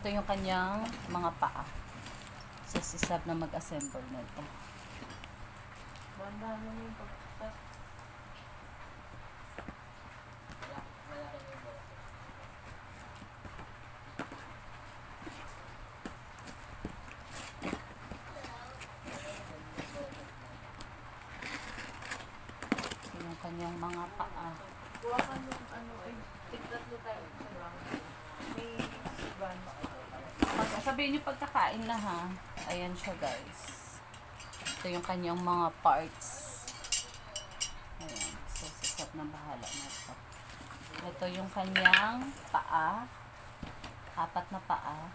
ito yung kanyang mga paa. So, si Sab na mag-assemble na ito. Banda mo yung pagkakas. Yung kanyang mga paa. Kuha ka yung ano ay tigtatlo tayo. May siban. Sabihin nyo pagkakain na ha. Ayan siya guys. Ito yung kanyang mga parts. Ayan. So, sisap na bahala na ito. Ito yung kanyang paa. 4 na paa.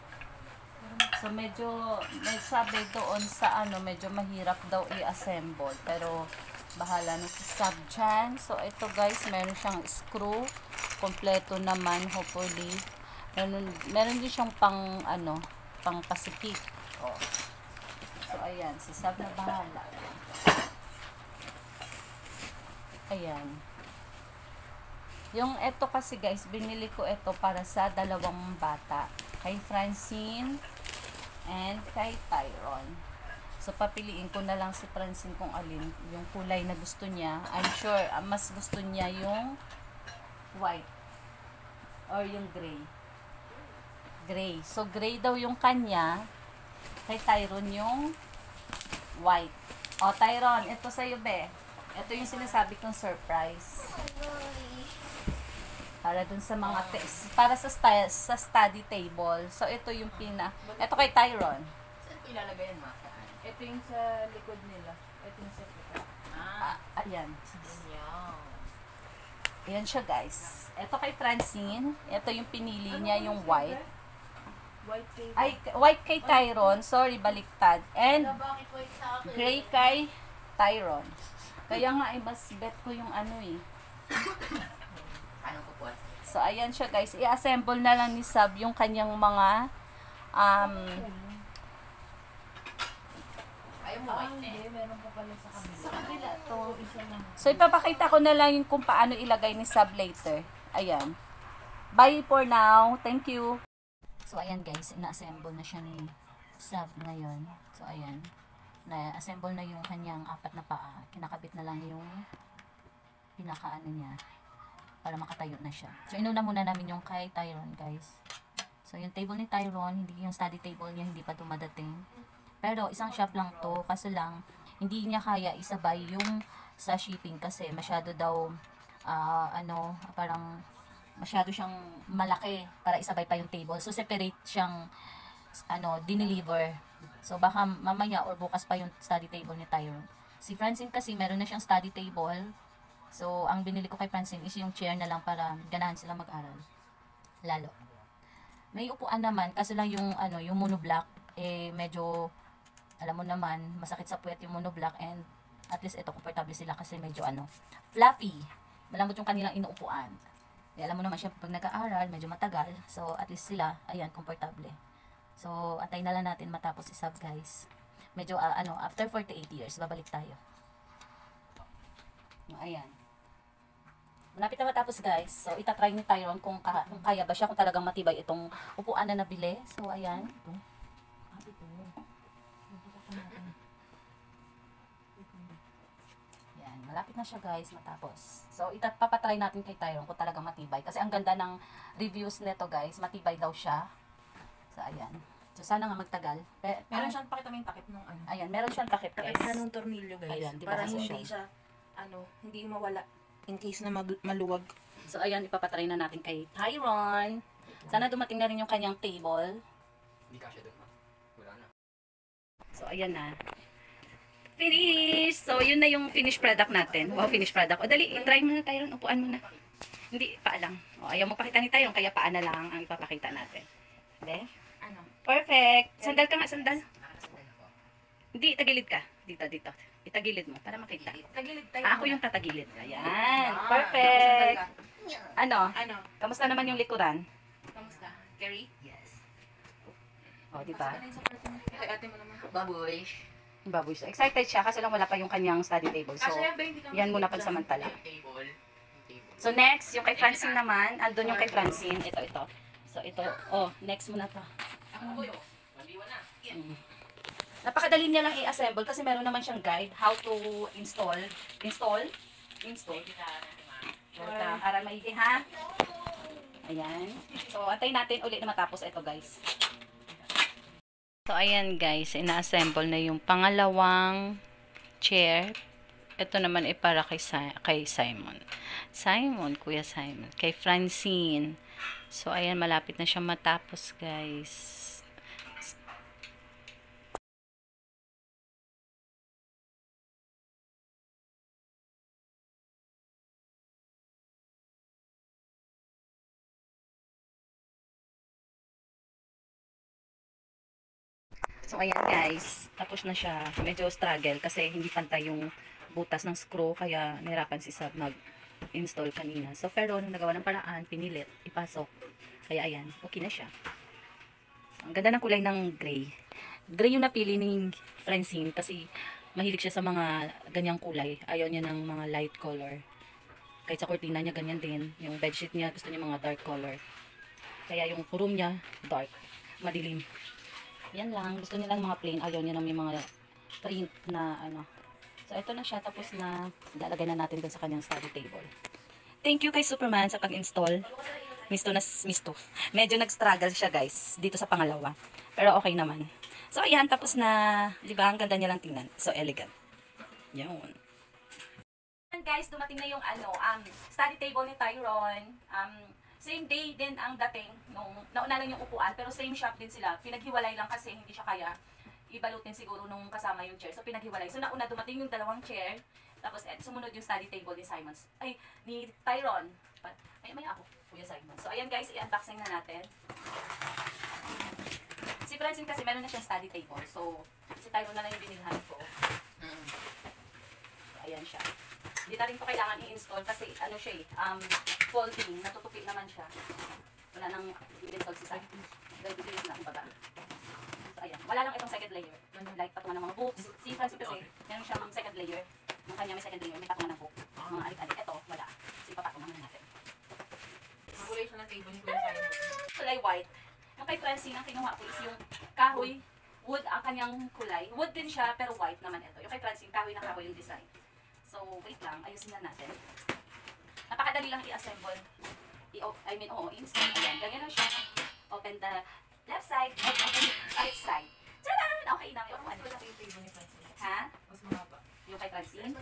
So, medyo, may sabi doon sa ano, medyo mahirap daw i-assemble. Pero, bahala na si Sab dyan. So, ito guys, meron siyang screw. Kompleto naman, hopefully. Meron din siyang pang, ano, pang pasikip. Oh. So, ayan. Si Sab na bahala. Ayan. Yung eto kasi guys, binili ko ito para sa 2 bata. Kay Francine and kay Tyron. So, papiliin ko na lang si Francine kung alin yung kulay na gusto niya. I'm sure, mas gusto niya yung white or yung gray. Gray. So, gray daw yung kanya. Kay Tyron yung white. O, Tyron, ito sa'yo, be. Ito yung sinasabi kong surprise. Para dun sa mga para sa study table. So, ito yung ito kay Tyron. Saan ko ilalagay yan, ma? Ito yung sa likod nila. Ito yung sa likod. Ayan. Yan. Ayan siya, guys. Ito kay Francine. Ito yung pinili niya, yung white. White kay... Ay, white kay Tyron. Sorry, baliktad. And bakit white sa akin? gray kay Tyron. Kaya nga, mas bet ko yung ano eh. Ano ko po? So, ayan siya, guys. I-assemble na lang ni Sab yung kanyang mga ayaw mo white eh. Meron pa pala sa kabila. sa kabila to. Isa lang. So, ipapakita ko na lang yung kung paano ilagay ni Sab later. Ayan. Bye for now. Thank you. So, ayan guys. Ina-assemble na siya ni Sab ngayon. So, ayan. Na-assemble na yung kanyang 4 na paa. Kinakabit na lang yung pinakaano niya para makatayo na siya. So, inuna muna namin yung kay Tyron, guys. So, yung table ni Tyron, hindi yung study table niya, hindi pa dumadating. Pero, isang shop lang to. Kaso lang, hindi niya kaya isabay yung sa shipping kasi masyado daw, parang masyado siyang malaki para isabay pa yung table. So, separate siyang, dineliver. So, baka mamaya or bukas pa yung study table ni Tyron. Si Francine kasi, meron na siyang study table. So, ang binili ko kay Francine is yung chair na lang para ganahan sila mag-aral. Lalo. May upuan naman, kasi lang yung, yung monoblock, medyo, alam mo naman, masakit sa puwet yung monoblock and at least ito, comfortable sila kasi medyo, fluffy. Malambot yung kanilang inuupuan. Alam mo naman siya, pag nag-aaral, medyo matagal. So, at least sila, ayan, comfortable. So, antay na lang natin matapos si Sab, guys. Medyo, after 48 years, babalik tayo. Ayan. Malapit na matapos, guys. So, itatry ni Tyron kung kaya ba siya, kung talagang matibay itong upuan na nabili. So, ayan. Ayan. Malapit na siya, guys, matapos. So, papatry natin kay Tyron kung talagang matibay. Kasi ang ganda ng reviews nito, guys. Matibay daw siya. So, ayan. So, sana nga magtagal. Meron siyang pakita mo yung takip nung ano. Ayan, meron siyang takip, guys. Takip na nung tornilyo, guys. Ayan, diba para kasi hindi siya, hindi mawala. In case na maluwag. So, ayan, ipapatry na natin kay Tyron. Sana dumating na rin yung kanyang table. Hindi kasya doon, ma. Wala na. So, ayan na. Finish! So, yun na yung finished product natin. Wow, finished product. O, dali, try mo na, Tyron. Upuan mo na. Hindi, paa lang. O, ayaw mo pakita ni Tyron, kaya paa na lang ang ipapakita natin. Hindi? Ano? Perfect! Sandal ka nga, sandal. Hindi, tagilid ka. Dito, dito. Itagilid mo, para makita. Tagilid tayo. Ako yung tatagilid. Ayan. Perfect! Ano? Ano? Kamusta naman yung likuran? Kamusta? Carrie? Yes. O, diba? Kay ate mo naman. Baboy. Baboy siya. Excited siya kasi lang wala pa yung kanyang study table. So, yan muna pansamantala. Table. So, next, yung kay Francine naman. Andun yung kay Francine. Ito. So, ito. Oh, next muna to. Napakadali niya lang i-assemble kasi meron naman siyang guide how to install. Install. Para maigi ha. Ayan. So, antayin natin ulit na matapos ito guys. So, ayan guys. Ina-assemble na yung pangalawang chair. Ito naman ay para kay Simon. Kuya Simon. Kay Francine. So, ayan. Malapit na siya matapos guys. So, ayan guys. Tapos na siya. Medyo struggle kasi hindi pantay yung butas ng screw. Kaya nahirapan si Sab mag-install kanina. So, pero nung nagawa ng paraan, pinilit, ipasok. Kaya ayan, okay na siya. So, ang ganda ng kulay ng gray. Gray yung napili ni Francine kasi mahilig siya sa mga ganyang kulay. Ayaw niya ng mga light color. Kahit sa cortina niya, ganyan din. Yung bedsheet niya, gusto niya mga dark color. Kaya yung room niya, dark. Madilim. Yan lang. Gusto niya lang mga plain. Ayaw niya na may mga print na ano. So, ito na siya. Tapos na lalagay na natin dun sa kanyang study table. Thank you kay Superman sa pag-install. Misto. Medyo nag-struggle siya guys. Dito sa pangalawa. Pero okay naman. So, ayan. Tapos na, di ba? Ang ganda niya lang tingnan. So, elegant. Yan. Guys, dumating na yung study table ni Tyron. Same day din ang dating nung nauna lang yung upuan, pero same shop din sila. Pinaghiwalay lang kasi hindi siya kaya ibalutin siguro nung kasama yung chair. So pinaghiwalay. So nauna dumating yung dalawang chair, tapos sumunod yung study table ni Simons. Ay, ni Tyron. Ay, may ako, Kuya Simon. So ayan guys, i-unboxing na natin. Si Francine kasi meron na siyang study table. So si Tyron na lang yung binilhan ko. So, ayan siya. Hindi na rin po kailangan i-install kasi ano siya folding, natutupi naman siya. Wala nang i-install si side. Dahil na kumbaga. So ayan, wala lang itong second layer. Like patungan ng mga books. Si Francis kasi, meron siyang second layer. Yung kanya may second layer, may patungan ng book. Mga alik-alik. Ito, wala. So ipapatungan naman natin. Kulay siya ng table ni Kuya Simon. Kulay white. Yung kay Francine, ang kinuha ko is yung kahoy. Wood ang kanyang kulay. Wood din siya, pero white naman ito. Yung kay Francine, kahoy na kahoy yung design. So, wait lang. Ayusin na natin. Napakadali lang i-assemble. Install. Ayan. Ganyan lang siya. Open the left side. Open the right side. Tcharan! Okay na. May upuan. Ha? Mas mahaba. Yung kay Francine?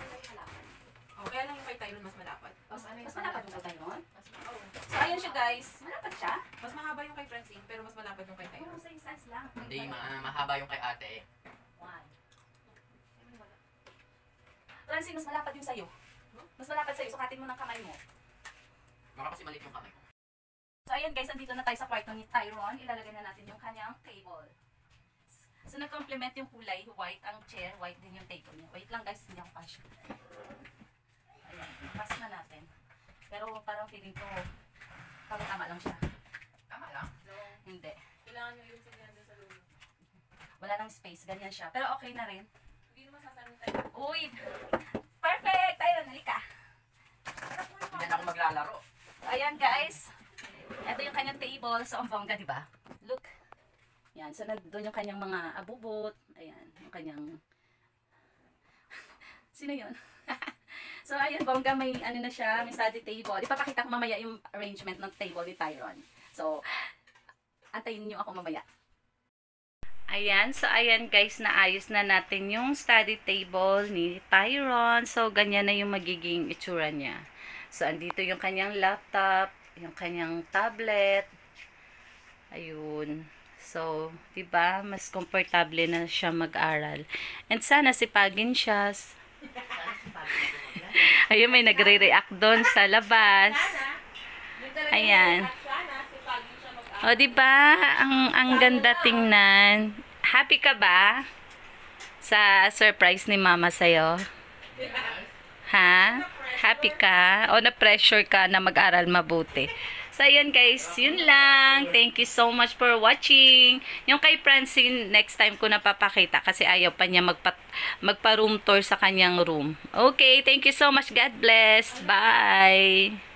Oh, kaya lang yung kay Tyron mas malapad. Mas malapad yung kay Tyron? Oh. So, ayan siya guys. Malapad siya. Mas mahaba yung kay Francine, pero mas malapad yung kay Tyron. Pero same size lang. Hindi, mahaba yung kay ate. One. Francine, mas malapad yung sa'yo. Mas malapad sa'yo. Sukatin mo ng kamay mo. Baka kasi maliit yung kamay ko. So, ayan guys, andito na tayo sa kwarto ni Tyron. Ilalagay na natin yung kanyang table. So, nag-complement yung kulay. White ang chair. White din yung table niya. Wait lang guys, hindi ako passion. Ayan, pass na natin. Pero parang feeling ko, tama lang siya. Tama lang. Hindi. Kailangan nyo yung sigyan sa loob. Wala nang space. Ganyan siya. Pero okay na rin. Hindi naman sasanin tayo. Uy! Perfect! Tyron, halika. Hindi na ako maglalaro. So, ayan guys. Ito yung kanyang table. So, ang bongga, di ba? Look. Yan. So, doon yung kanyang mga abubot. Ayan. Yung kanyang... Sino yun? So, ayan, bongga. May ano na siya. May study table. Ipapakita ko mamaya yung arrangement ng table ni Tyron. So, antayin niyo ako mamaya. Ayan. So, ayan guys. Naayos na natin yung study table ni Tyron. So, ganyan na yung magiging itsura niya. So, andito yung kanyang laptop. Yung kanyang tablet. Ayun. So, 'di ba, mas komportable na siya mag-aral. And sana sipagin siya. Ayun, may nagre-react doon sa labas. Ayan. O, 'di ba? Ang ganda tingnan. Happy ka ba sa surprise ni Mama sa'yo? Ha? Happy ka? O na-pressure ka na mag-aral mabuti? So, ayan guys. Yun lang. Thank you so much for watching. Yung kay Francine, next time ko napapakita kasi ayaw pa niya magpa-room tour sa kanyang room. Okay. Thank you so much. God bless. Bye.